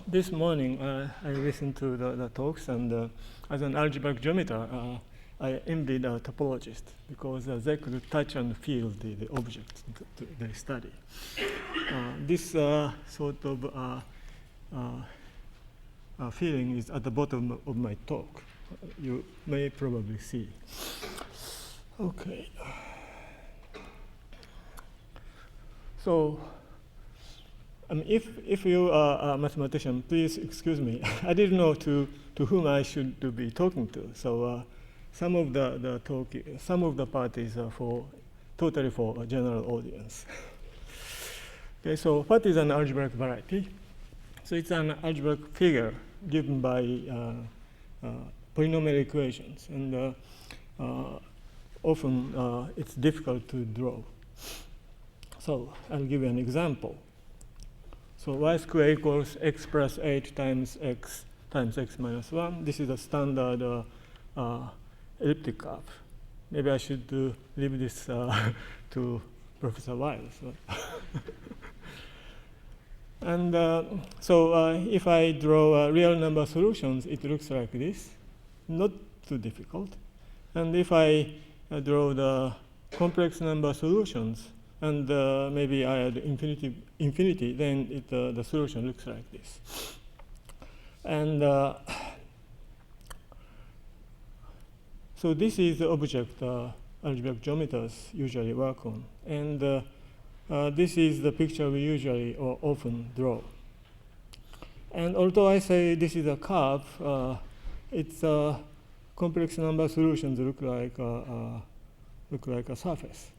this morning I listened to the talks, and as an algebraic geometer, I envied a topologist because they could touch and feel the objects they study. This sort of feeling is at the bottom of my talk. You may probably see. Okay. So, if you are a mathematician, please excuse me. I didn't know to whom I should be talking to. So some of the parties are totally for a general audience. Okay. So what is an algebraic variety? So it's an algebraic figure given by polynomial equations, and often it's difficult to draw. So I'll give you an example. So y squared equals x plus 8 times x minus 1. This is a standard elliptic curve. Maybe I should leave this to Professor Wiles. And so if I draw real number solutions, it looks like this. Not too difficult. And if I draw the complex number solutions, and maybe I add infinity, then the solution looks like this. And so this is the object algebraic geometers usually work on. And this is the picture we usually or often draw. And although I say this is a curve, its complex number solutions look like a surface.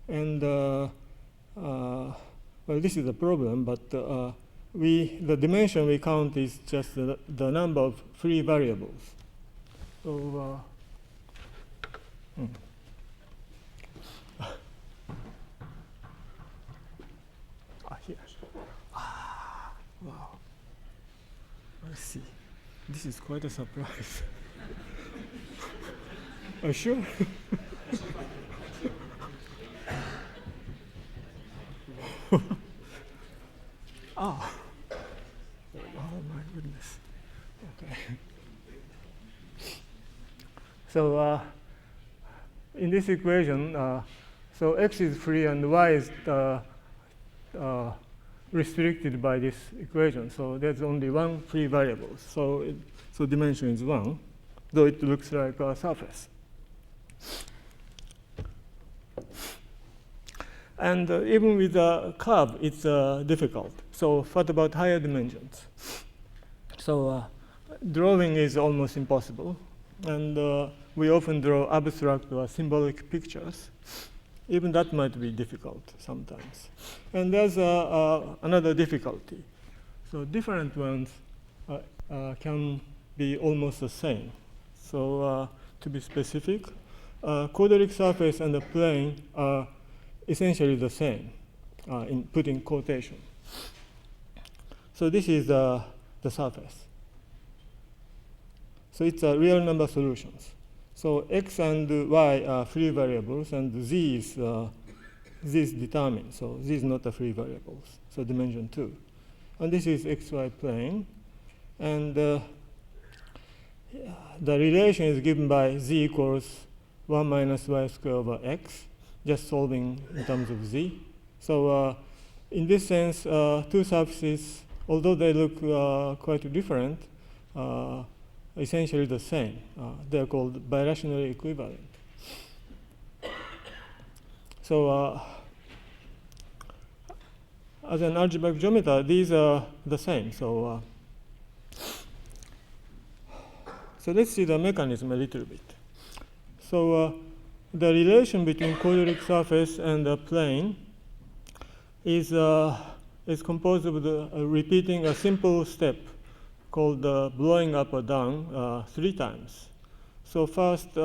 And well, this is a problem, but the dimension we count is just the number of free variables. So here. Wow. I see. This is quite a surprise. Are you sure? Oh, my goodness. Okay. So in this equation, so x is free and y is restricted by this equation. So there's only one free variable. So dimension is 1, though it looks like a surface. And even with a curve, it's difficult. So what about higher dimensions? So drawing is almost impossible. And we often draw abstract or symbolic pictures. Even that might be difficult sometimes. And there's another difficulty. So different ones can be almost the same. So to be specific, quadratic surface and the plane are essentially the same, put in quotation. So this is the surface. So it's real number solutions. So x and y are free variables, and z is determined. So z is not a free variables. So dimension 2. And this is xy plane. And the relation is given by z equals 1 minus y squared over x, just solving in terms of z. So in this sense, two surfaces, although they look quite different, essentially the same. They're called birationally equivalent. So as an algebraic geometer, these are the same. So let's see the mechanism a little bit. So the relation between quadratic surface and the plane is composed of repeating a simple step called blowing up or down 3 times. So first,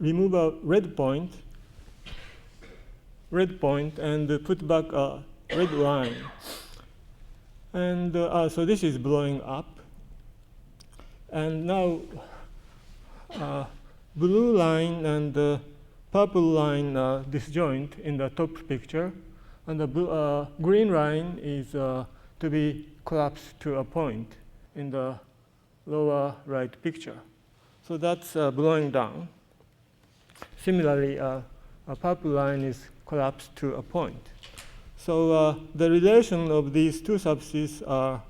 remove a red point, and put back a red line. And so this is blowing up. And now, blue line and purple line disjoint in the top picture, and the green line is to be collapsed to a point in the lower right picture. So that's blowing down. Similarly, a purple line is collapsed to a point. So the relation of these two subsets are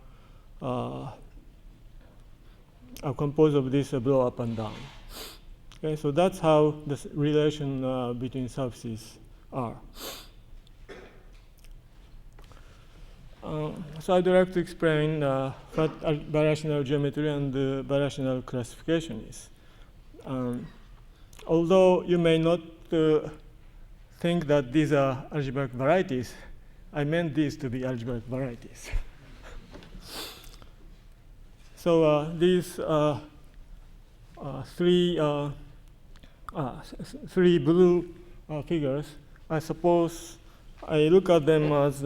composed of this blow up and down. Okay, so that's how the relation between subsets are. So I'd like to explain what birational geometry and birational classification is. Although you may not think that these are algebraic varieties, I meant these to be algebraic varieties. So these three blue figures, I suppose I look at them as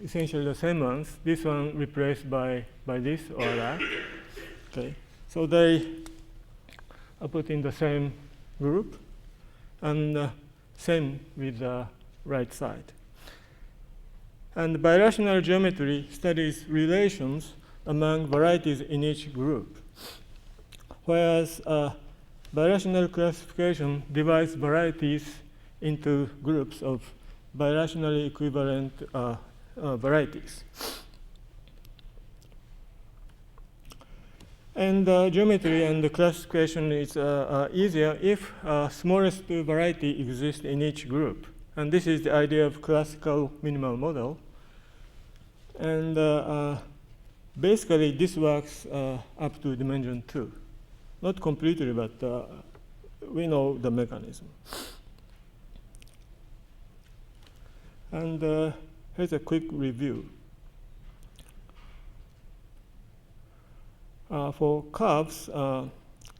essentially the same ones. This one replaced by this or that. Okay, so they are put in the same group, and same with the right side. And birational geometry studies relations among varieties in each group, whereas birational classification divides varieties into groups of birationally equivalent varieties. And geometry and the classification is easier if smallest variety exists in each group. And this is the idea of classical minimal model. And basically, this works up to dimension 2. Not completely, but we know the mechanism. And here's a quick review. For curves,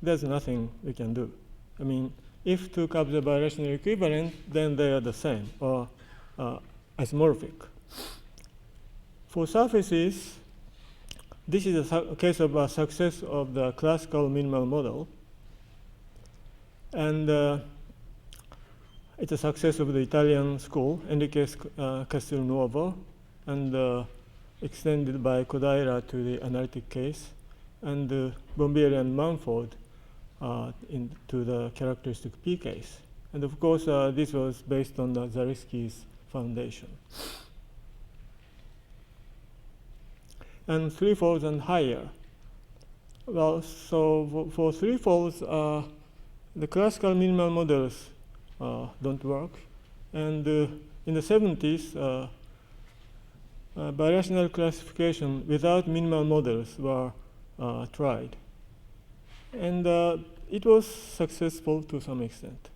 there's nothing we can do. I mean, if two curves are birationally equivalent, then they are the same, or isomorphic. For surfaces, this is a case of a success of the classical minimal model. And it's a success of the Italian school, Enrique Castelnuovo, and extended by Kodaira to the analytic case, and Bombieri and Mumford into the characteristic P case. And of course, this was based on the Zariski's foundation. And three-folds and higher. Well, so for three-folds, the classical minimal models don't work. And in the 70s, birational classification without minimal models were tried. And it was successful to some extent.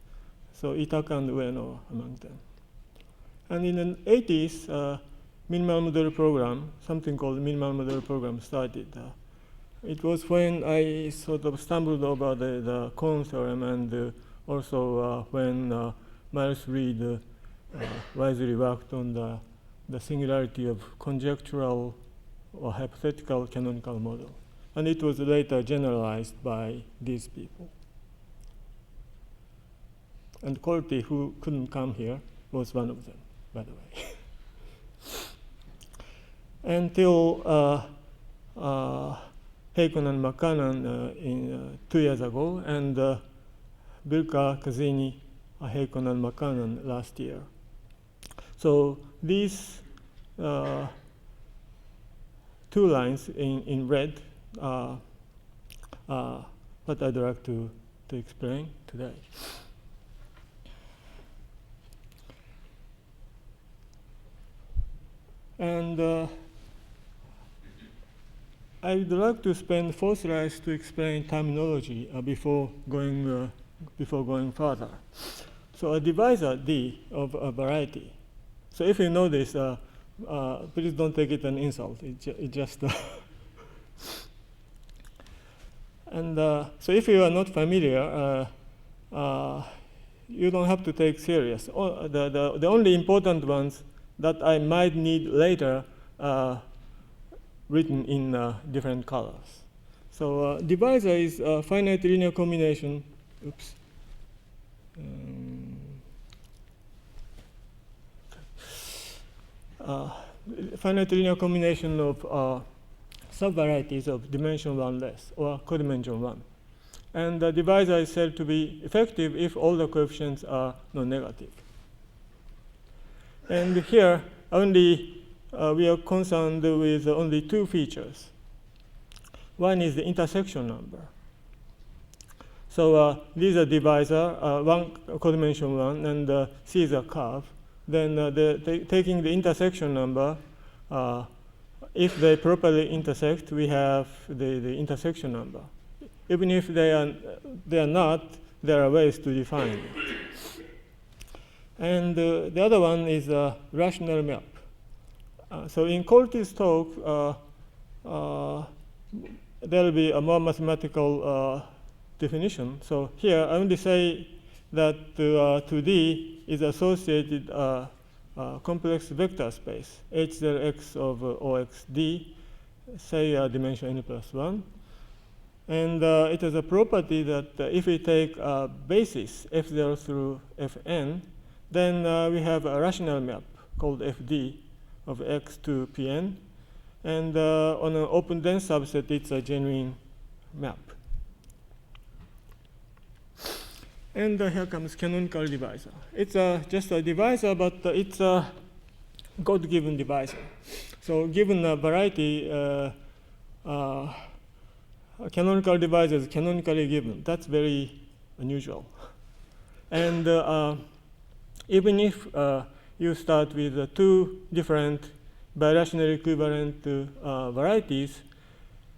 So Itaka and Ueno among them. And in the 80s, minimal model program, something called minimal model program started. It was when I sort of stumbled over the Cone theorem, and also when Miles Reed wisely worked on the singularity of conjectural or hypothetical canonical model. And it was later generalized by these people. And Corti, who couldn't come here, was one of them, by the way. Until Heikon and McCannon 2 years ago, and Bilka, Kazini, Heikon and McCannon last year. So these two lines in red are what I'd like to explain today. And I'd like to spend 4 slides to explain terminology before going further. So a divisor D of a variety. So if you know this, please don't take it an insult. It just and so if you are not familiar, you don't have to take serious. The only important ones that I might need later written in different colors. So divisor is a finite linear combination. Oops. finite linear combination of subvarieties of dimension 1 less, or codimension 1. And the divisor is said to be effective if all the coefficients are non-negative. And here, only we are concerned with only two features. One is the intersection number. So these are divisor, one codimension 1, and C is a curve. Then taking the intersection number, if they properly intersect, we have the intersection number. Even if they are not, there are ways to define it. And the other one is a rational map. So in Colty's talk, there will be a more mathematical definition. So here I only say that 2D is associated complex vector space, H0x of OXD, say dimension n plus 1. And it has a property that if we take a basis F0 through Fn, then we have a rational map called Fd of x to Pn. And on an open dense subset, it's a genuine map. And here comes canonical divisor. It's just a divisor, but it's a God-given divisor. So given a variety, canonical divisor is canonically given. That's very unusual. And even if you start with two different birational equivalent varieties,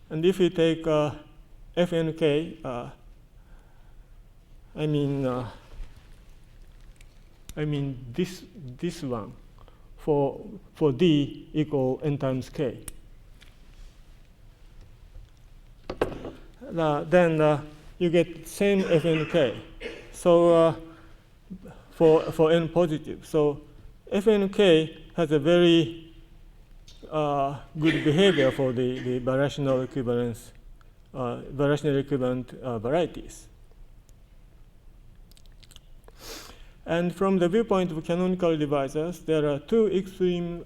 and if you take f and k, I mean this one for d equal n times k. Then you get same f and k. So for n positive, so f and k has a very good behavior for the birational equivalence, birational equivalent varieties. And from the viewpoint of canonical divisors, there are two extreme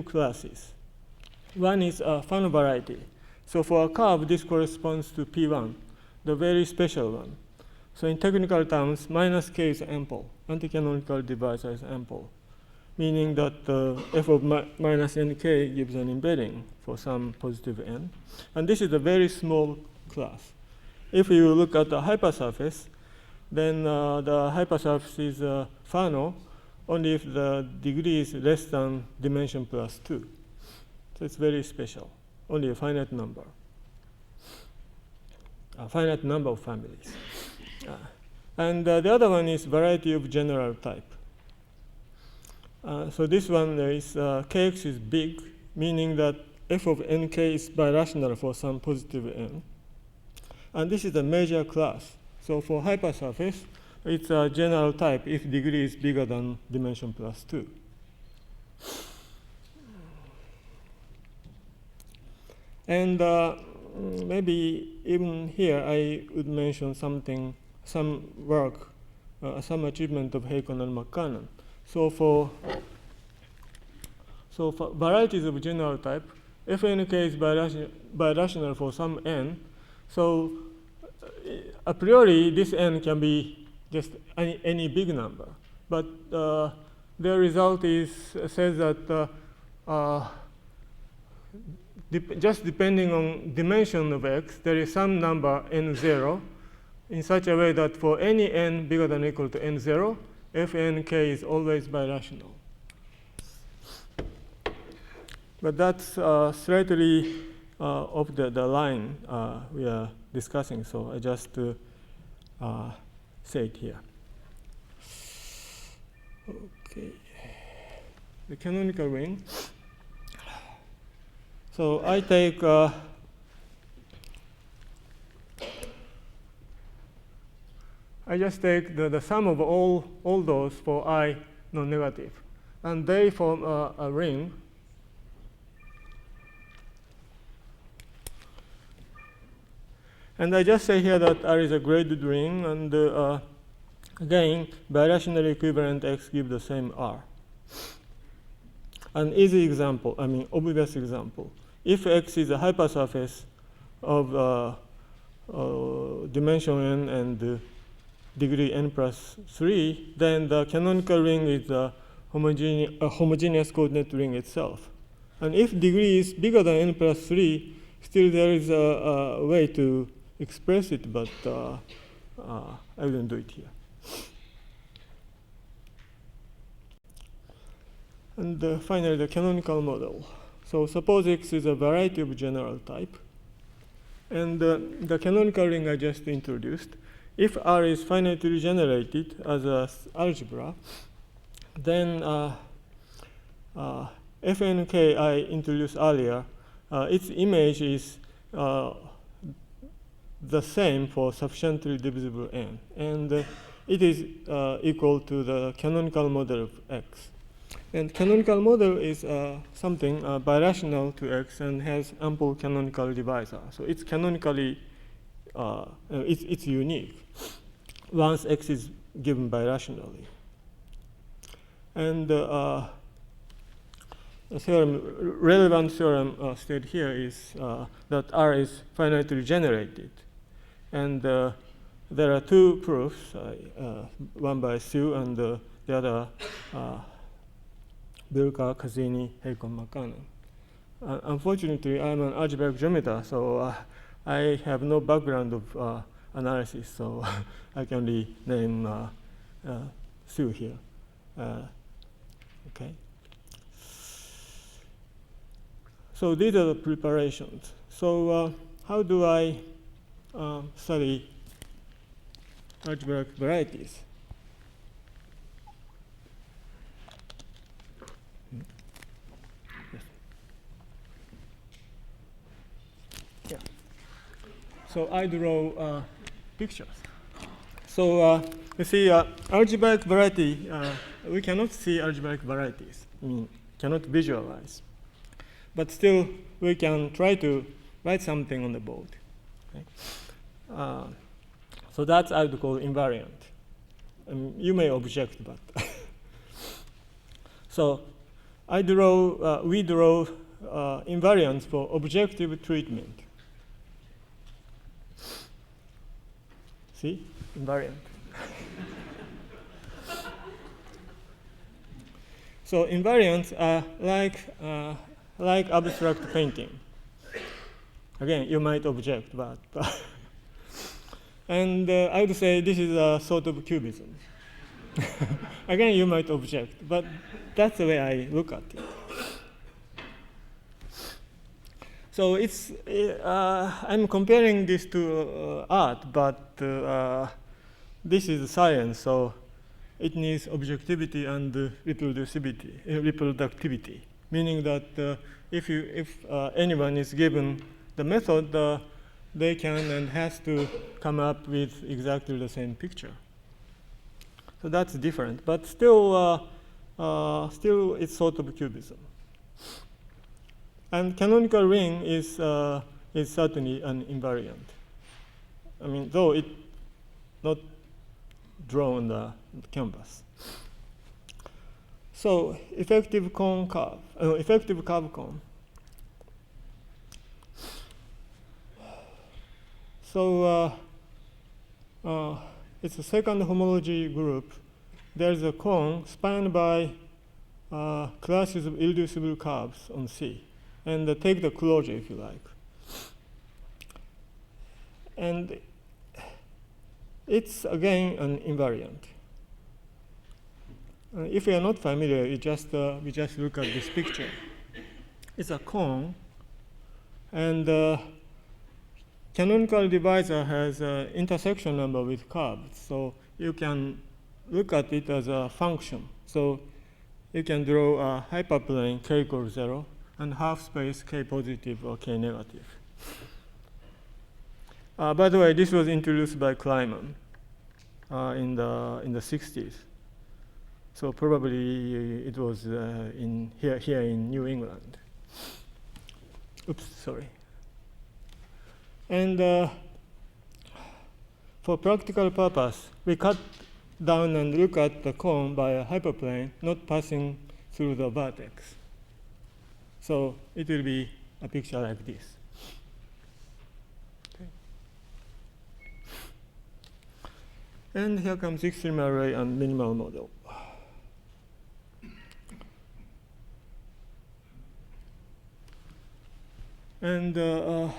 classes. One is a Fano variety. So for a curve, this corresponds to P1, the very special one. So in technical terms, minus k is ample. Anti-canonical divisor is ample, meaning that f of minus nk gives an embedding for some positive n. And this is a very small class. If you look at the hypersurface, then the hypersurface is Fano only if the degree is less than dimension plus 2. So it's very special, only a finite number of families. And the other one is variety of general type. So this one is kx is big, meaning that f of nk is birational for some positive n. And this is a major class. So for hypersurface, it's a general type if degree is bigger than dimension plus 2. And maybe even here I would mention something, some work, some achievement of Hakon and McCannon. So for varieties of general type, fnk is birational for some n. So a priori, this n can be just any big number. But the result says that just depending on dimension of x, there is some number n0 in such a way that for any n bigger than or equal to n0, fnk is always birational. But that's slightly off the line we are discussing, so I just say it here. Okay, the canonical ring. So I take I just take the sum of all those for I non-negative, and they form a ring. And I just say here that R is a graded ring, and again, birational equivalent x give the same R. An easy example, I mean obvious example. If X is a hypersurface of dimension n and degree n plus 3, then the canonical ring is a homogeneous coordinate ring itself. And if degree is bigger than n plus 3, still there is a way to express it, but I wouldn't do it here. And finally, the canonical model. So suppose X is a variety of general type. And the canonical ring I just introduced, if R is finitely generated as an algebra, then FNK I introduced earlier, its image is the same for sufficiently divisible n. And it is equal to the canonical model of X. And canonical model is something birational to X and has ample canonical divisor. So it's canonically, it's unique once X is given birationally. And the relevant theorem stated here is that R is finitely generated. And there are two proofs, one by Su and the other Bilka, Cassini, Heikon, Makano. Unfortunately, I'm an algebraic geometer, so I have no background of analysis, so I can only name Su here. Okay. So these are the preparations. So how do I study algebraic varieties? Yeah. So I draw pictures. So you see, algebraic variety, we cannot see algebraic varieties. I mean, cannot visualize. But still, we can try to write something on the board. Okay? So that's I would call invariant. You may object, but so we draw invariants for objective treatment. See, invariant. So invariants are like abstract painting. Again, you might object, but and I would say this is a sort of cubism. Again, you might object, but that's the way I look at it. So it's I'm comparing this to art, but this is science, so it needs objectivity and reproductivity, meaning that if anyone is given the method, they can and has to come up with exactly the same picture. So that's different, but still it's sort of cubism. And canonical ring is certainly an invariant. I mean, though it not drawn on the canvas. So effective cone curve, effective curve cone. So it's a second homology group. There's a cone spanned by classes of irreducible curves on C. And take the closure if you like. And it's again an invariant. If you are not familiar, we just look at this picture. It's a cone, and canonical divisor has an intersection number with curves, so you can look at it as a function. So you can draw a hyperplane k equals 0 and half space k positive or k negative. By the way, this was introduced by Kleiman in the 60s. So probably it was here in New England. Oops, sorry. And for practical purpose, we cut down and look at the cone by a hyperplane, not passing through the vertex. So it will be a picture like this. Okay. And here comes extremal array and minimal model. And the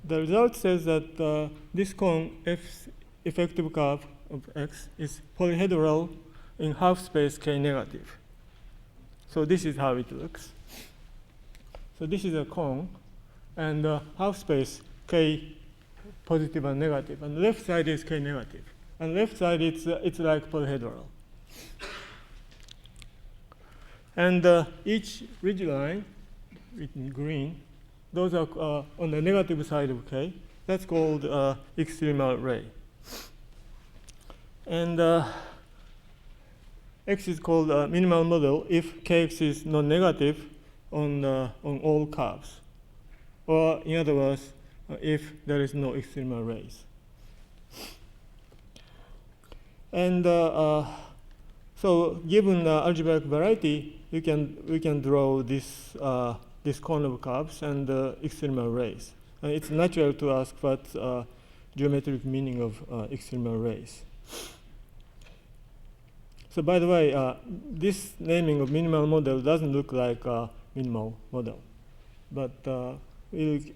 result says that this cone F's effective curve of X is polyhedral in half space K negative. So this is how it looks. So this is a cone, and half space K positive and negative, and the left side is K negative, and left side it's like polyhedral. And each ridge line in green, those are on the negative side of K. That's called extremal array. And X is called a minimal model if Kx is non-negative on all curves, or in other words, if there is no extremal arrays. And so, given the algebraic variety, we can draw this cone of curves and extremal arrays. And it's natural to ask what's geometric meaning of extremal arrays. So by the way, this naming of minimal model doesn't look like a minimal model, but I'll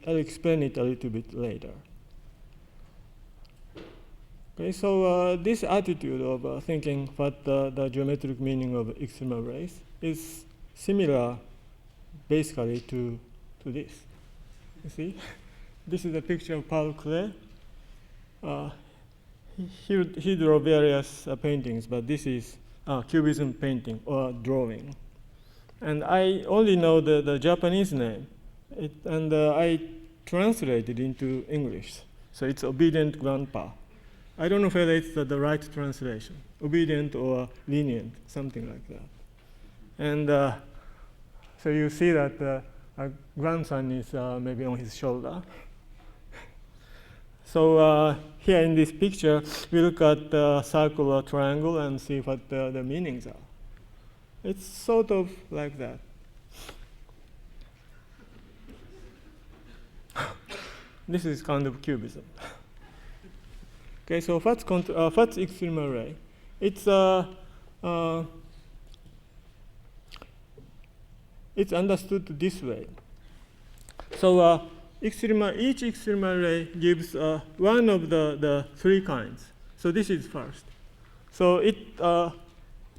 explain it a little bit later. Okay, so this attitude of thinking what the geometric meaning of extremal arrays is similar basically to this. You see? This is a picture of Paul Klee. He drew various paintings, but this is Cubism painting or drawing. And I only know the Japanese name, and I translated into English. So it's Obedient Grandpa. I don't know whether it's the right translation, obedient or lenient, something like that. And so you see that our grandson is maybe on his shoulder. So here in this picture, we look at the circle or triangle and see what the meanings are. It's sort of like that. This is kind of cubism. Okay, so what's extremal array? It's understood this way. So each extremal array gives one of the three kinds. So this is first. So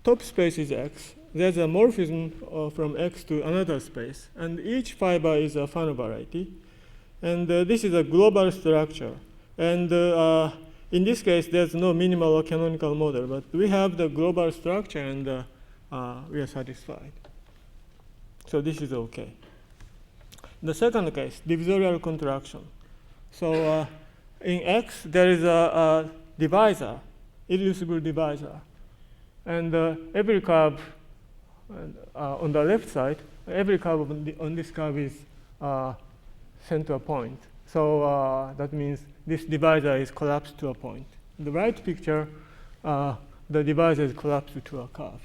top space is X. There's a morphism from X to another space, and each fiber is a Fano variety. And this is a global structure. And in this case, there's no minimal or canonical model, but we have the global structure, and we are satisfied. So this is okay. The second case, divisorial contraction. So in X, there is a divisor, irreducible divisor. And every curve on the left side, every curve on this curve is sent to a point. So that means this divisor is collapsed to a point. In the right picture, the divisor is collapsed to a curve.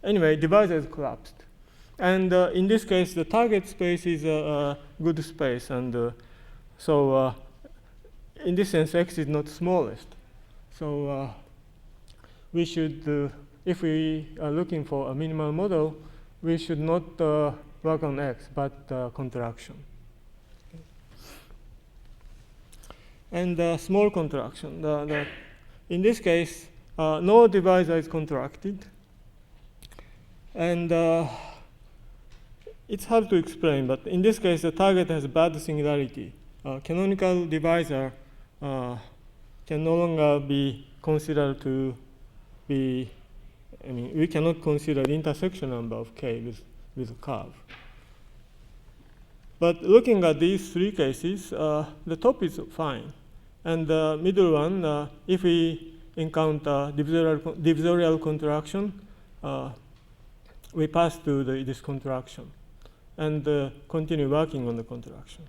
Anyway, divisor is collapsed. And in this case, the target space is a good space. And so in this sense, X is not smallest. So we should, if we are looking for a minimal model, we should not work on X, but contraction. Okay. And small contraction. In this case, no divisor is contracted. And it's hard to explain, but in this case, the target has bad singularity. Canonical divisor can no longer be considered to be, we cannot consider the intersection number of K with a curve. But looking at these three cases, the top is fine. And the middle one, if we encounter divisorial contraction, we pass to this contraction and continue working on the contraction.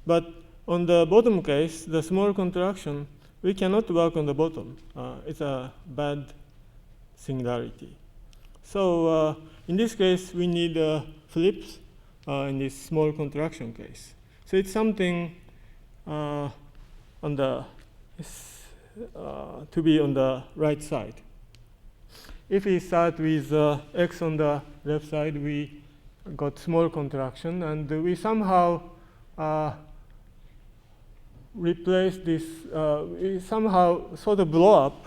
But on the bottom case, the small contraction, we cannot work on the bottom. It's a bad singularity. So in this case, we need flips in this small contraction case. So it's something on the to be on the right side. If we start with x on the left side, we got small contraction, and we somehow replace this, we somehow sort of blow up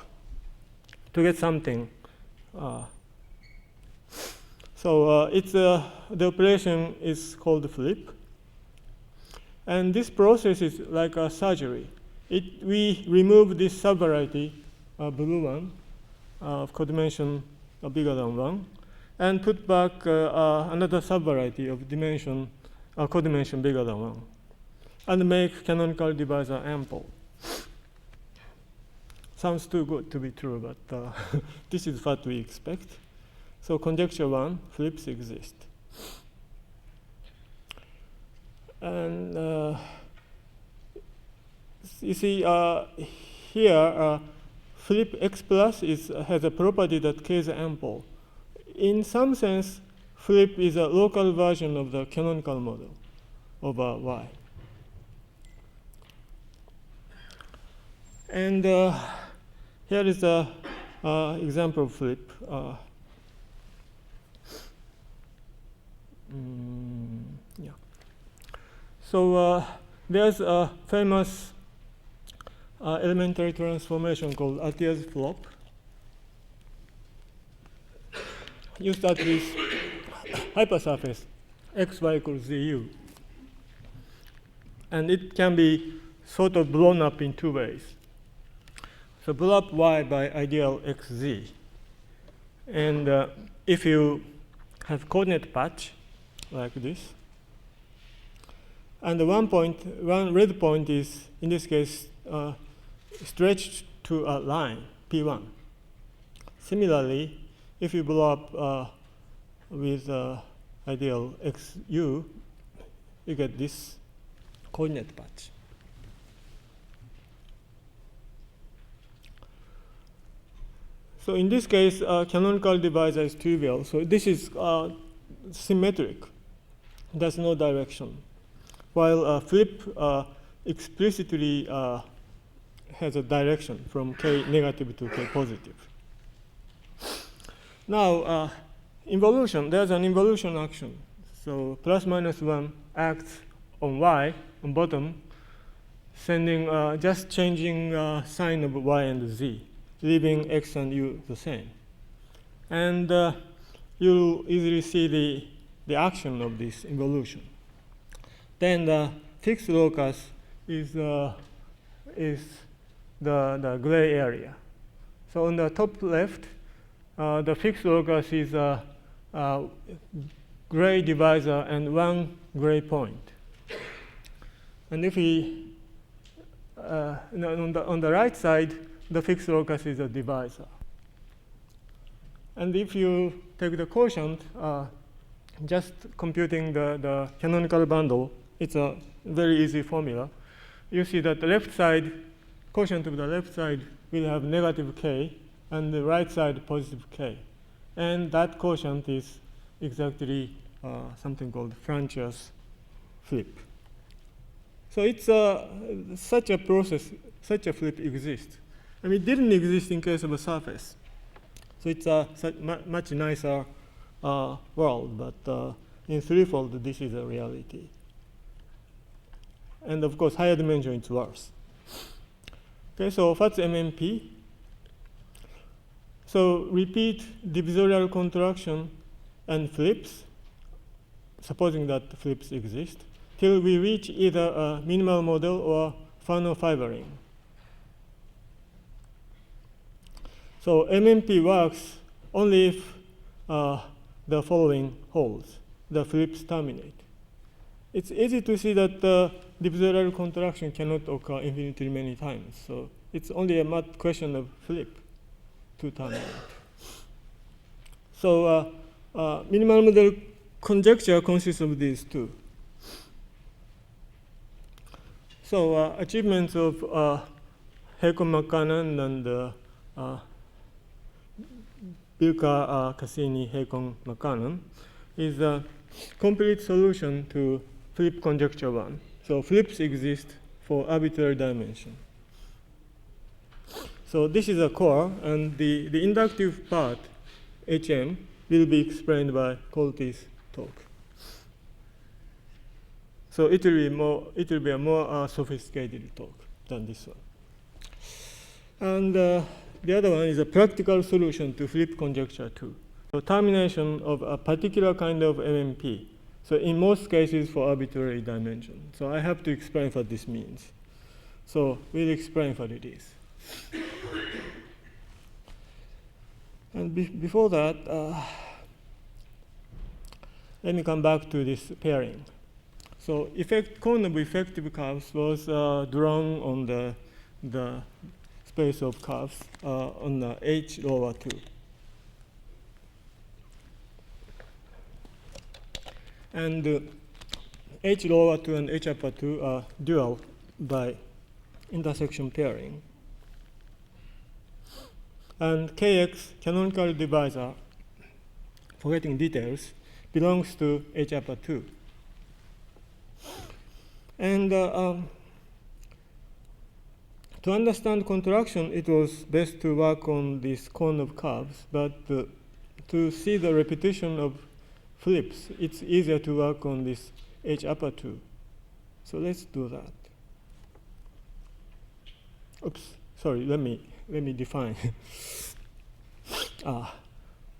to get something. So it's the operation is called flip. And this process is like a surgery. We remove this subvariety, blue one, of codimension bigger than 1, and put back another subvariety of dimension, codimension bigger than 1, and make canonical divisor ample. Sounds too good to be true, but this is what we expect. So conjecture 1, flips exist. And you see here, flip x plus has a property that k is ample. In some sense, flip is a local version of the canonical model over y. And here is the example of flip. Yeah. So there's a famous elementary transformation called Atiyah's flop. You start with hypersurface xy equals zu. And it can be sort of blown up in two ways. So blow up y by ideal xz. And if you have coordinate patch like this, and one red point is, in this case, stretched to a line, P1. Similarly, if you blow up with ideal xu, you get this coordinate patch. So in this case, canonical divisor is trivial. So this is symmetric. There's no direction. While flip explicitly has a direction from k negative to k positive. Now, involution, there's an involution action. So plus minus 1 acts on y, on bottom, sending, just changing sign of y and z, leaving x and u the same. And you'll easily see the action of this involution. Then the fixed locus is the gray area. So on the top left, the fixed locus is a gray divisor and one gray point. And if we, on the right side, the fixed locus is a divisor. And if you take the quotient, just computing the canonical bundle, it's a very easy formula. You see that the left side, quotient of the left side will have negative k, and the right side positive k. And that quotient is exactly something called Francia's flip. So it's such a process, such a flip exists. I mean, it didn't exist in case of a surface. So it's a much nicer world, but in threefold, this is a reality. And of course, higher dimension, it's worse. Okay, so what's MMP? So repeat divisorial contraction and flips, supposing that flips exist, till we reach either a minimal model or Fano fiber ring. So MMP works only if the following holds. The flips terminate. It's easy to see that the divisorial contraction cannot occur infinitely many times. So it's only a question of flip to terminate. So minimal model conjecture consists of these two. So achievements of Heikon-McCannon and Bilka-Cassini-Haycon-McCannon, is a complete solution to flip conjecture 1. So flips exist for arbitrary dimension. So this is a core, and the inductive part, HM, will be explained by Colty's talk. So it will be a more sophisticated talk than this one. And the other one is a practical solution to flip conjecture 2. So termination of a particular kind of MMP. So in most cases for arbitrary dimension. So I have to explain what this means. So we'll explain what it is. And before that, let me come back to this pairing. So cone of effective curves was drawn on the space of curves on the H lower 2. And H lower 2 and H upper 2 are dual by intersection pairing. And Kx, canonical divisor, forgetting details, belongs to H upper 2. And to understand contraction, it was best to work on this cone of curves. But to see the repetition of flips, it's easier to work on this H upper 2. So let's do that. Oops, sorry, let me define.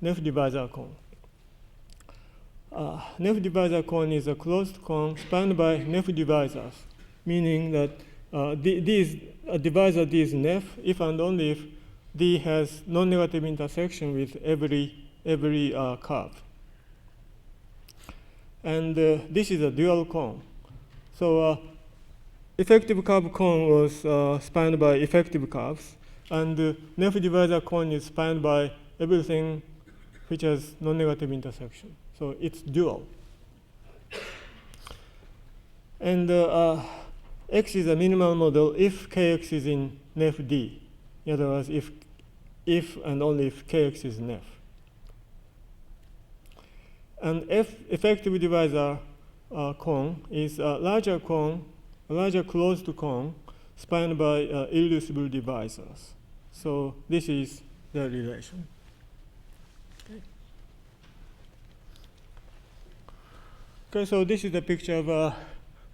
Nef divisor cone. Nef divisor cone is a closed cone spanned by Nef divisors, meaning that a divisor D is Nef if and only if D has non-negative intersection with every curve. And this is a dual cone. So effective curve cone was spanned by effective curves, and Nef divisor cone is spanned by everything which has non-negative intersection. So it's dual. And X is a minimal model if Kx is in Nef D. In other words, if and only if Kx is Nef. And effective divisor cone is a larger closed cone spanned by irreducible divisors. So this is the relation. Okay, so this is the picture of a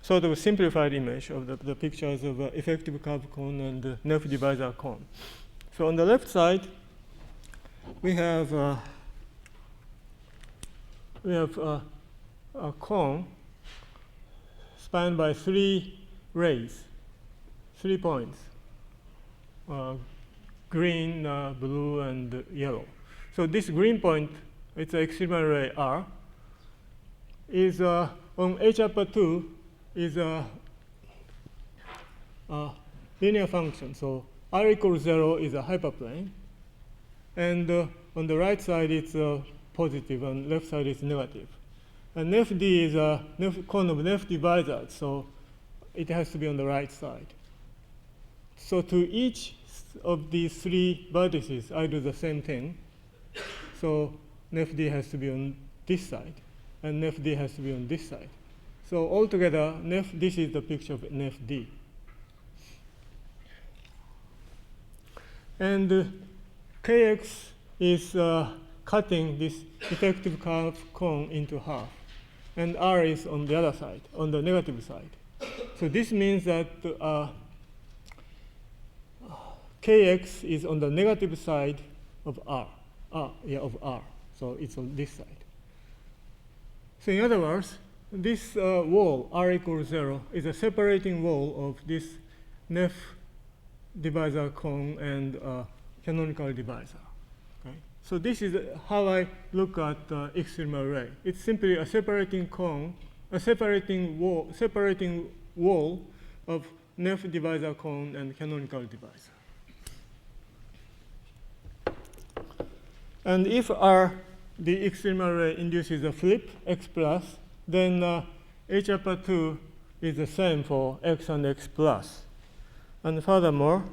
sort of a simplified image of the pictures of effective curve cone and Nef divisor cone. So on the left side, we have a cone spanned by 3 rays, 3 points, green, blue, and yellow. So this green point, it's an extremal ray R, is on H upper 2 is a linear function. So R equals 0 is a hyperplane. And on the right side, it's positive, and left side is negative. And Nef D is a cone of Nef divisor, so it has to be on the right side. So to each of these 3 vertices, I do the same thing. So Nef D has to be on this side, and Nef D has to be on this side. So altogether, this is the picture of Nef D. And Kx is cutting this effective curve cone into half. And R is on the other side, on the negative side. So this means that Kx is on the negative side of R. Of R. So it's on this side. So in other words, this wall, R equals 0, is a separating wall of this Nef divisor cone and canonical divisor. Okay? So this is how I look at extremal ray. It's simply a separating cone, a separating wall of Nef divisor cone and canonical divisor. And if the extremal ray induces a flip, x plus, then H upper 2 is the same for x and x plus. And furthermore,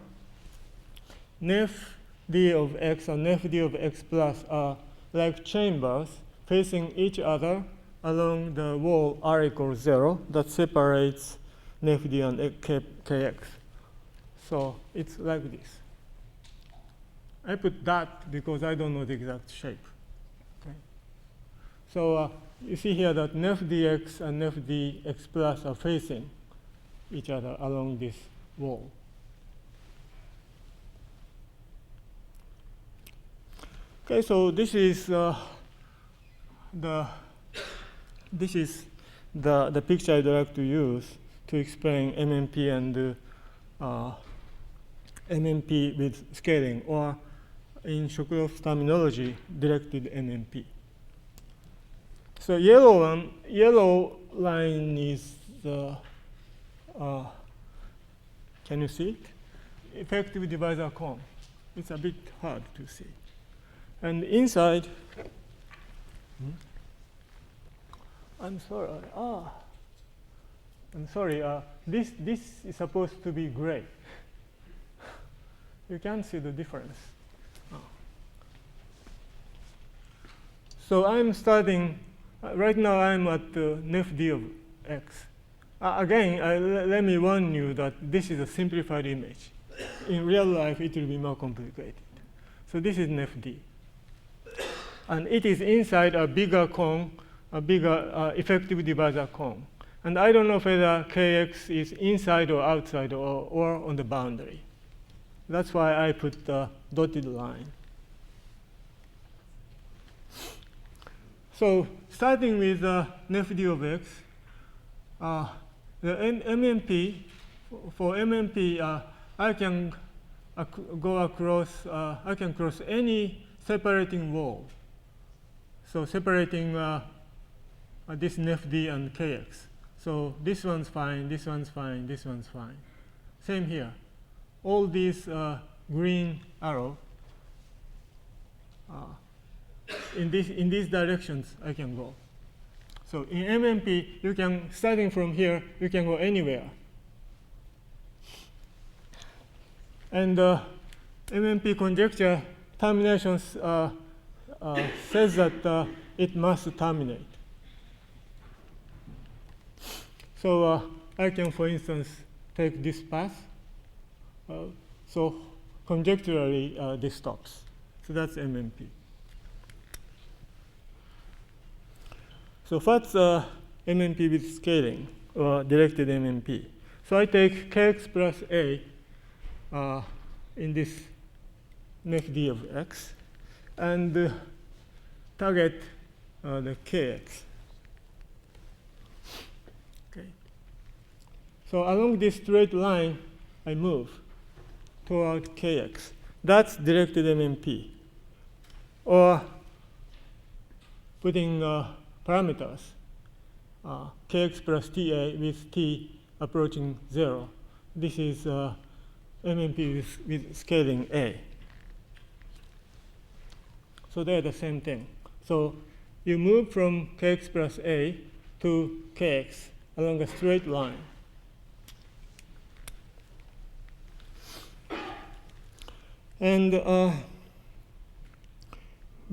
Nef D of x and Nef D of x plus are like chambers facing each other along the wall r equals 0 that separates Nef D and kx. So it's like this. I put that because I don't know the exact shape. Okay. So you see here that Nef dx and Nef dx plus are facing each other along this wall. Okay, so this is the picture I'd like to use to explain MMP and MMP with scaling, or in Shokrov's terminology, directed MMP. So yellow line is the can you see it? Effective divisor cone. It's a bit hard to see. And inside, I'm sorry. I'm sorry. This is supposed to be gray. You can see the difference. So I'm starting. Right now, I'm at Nef D of x. Again, let me warn you that this is a simplified image. In real life, it will be more complicated. So this is Nef D. And it is inside a bigger cone, a bigger effective divisor cone. And I don't know whether kx is inside or outside or on the boundary. That's why I put the dotted line. So starting with Nef D of x, the MMP, for MMP, I can go across, I can cross any separating wall. So separating this Nef D and kx. So this one's fine, this one's fine, this one's fine. Same here. All these green arrow, in these directions I can go. So in MMP, you can, starting from here, you can go anywhere. And MMP conjecture terminations says that it must terminate. So I can, for instance, take this path. So conjecturally, this stops. So that's MMP. So what's MMP with scaling, or directed MMP? So I take kx plus a in this Nef D of x, and target the kx. Okay. So along this straight line, I move toward kx. That's directed MMP. Or putting parameters, kx plus ta with t approaching 0. This is MMP with scaling a. So they're the same thing. So you move from kx plus a to kx along a straight line. And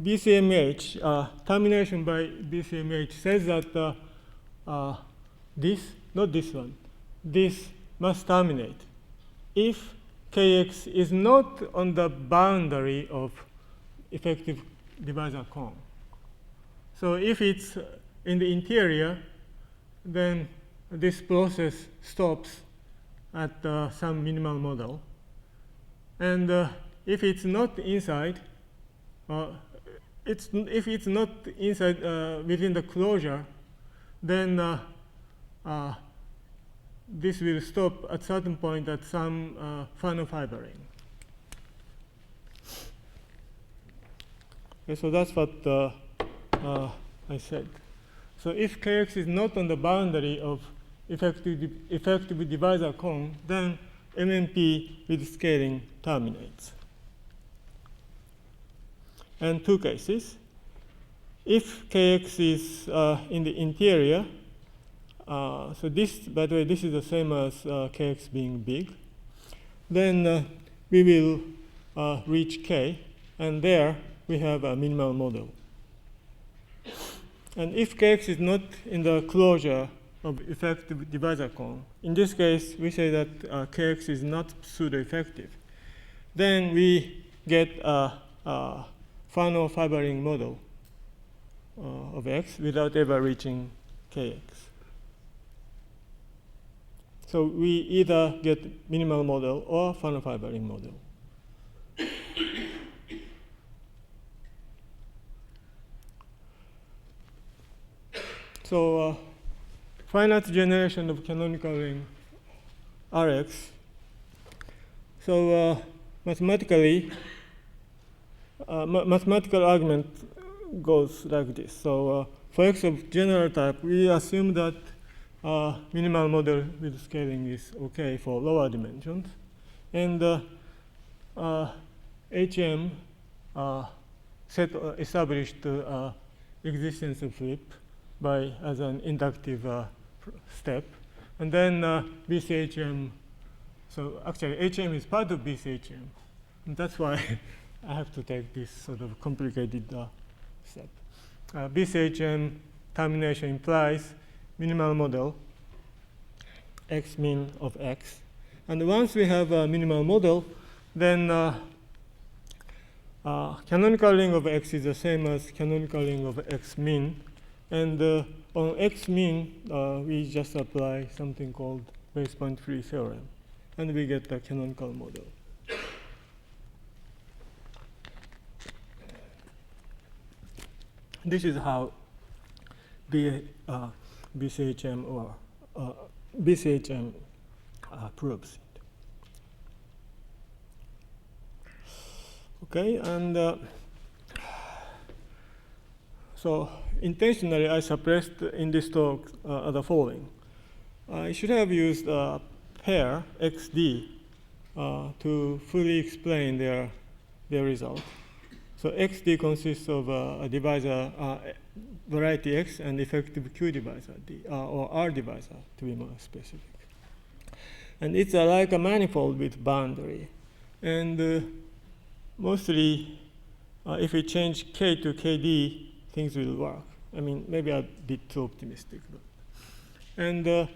BCMH, termination by BCMH says that this, not this one, this must terminate if kx is not on the boundary of effective divisor cone. So if it's in the interior, then this process stops at some minimal model. And if it's not inside, if it's not inside within the closure, then this will stop at certain point at some Fano fibering. Okay, so that's what I said. So if kx is not on the boundary of effective divisor cone, then MMP with scaling terminates. And two cases. If kx is in the interior, so this, by the way, this is the same as kx being big, then we will reach K, and there we have a minimal model. And if Kx is not in the closure of effective divisor cone, in this case, we say that Kx is not pseudo-effective, then we get a final fibering model of X without ever reaching Kx. So we either get minimal model or final fibering model. So finite generation of canonical ring Rx. So mathematically, mathematical argument goes like this. So for X of general type, we assume that minimal model with scaling is okay for lower dimensions. And HM set established existence of flip as an inductive step. And then BCHM, so actually HM is part of BCHM. And that's why I have to take this sort of complicated step. BCHM termination implies minimal model X min of X. And once we have a minimal model, then canonical ring of X is the same as canonical ring of X min. And on X min, we just apply something called base point free theorem. And we get the canonical model. This is how BCHM or BCHM proves it. Okay, and so intentionally I suppressed in this talk the following. I should have used a pair XD to fully explain their result. So XD consists of a divisor variety X and effective Q divisor D, or R divisor to be more specific. And it's like a manifold with boundary. And mostly, if we change K to KD, things will work. I mean, maybe I'm a bit too optimistic. And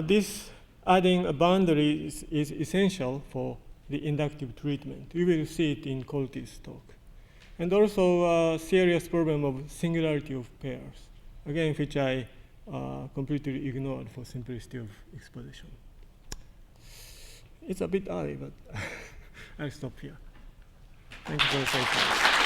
this adding a boundary is essential for the inductive treatment. We will see it in Colty's talk. And also a serious problem of singularity of pairs, again, which I completely ignored for simplicity of exposition. It's a bit early, but I'll stop here. Thank you for your patience.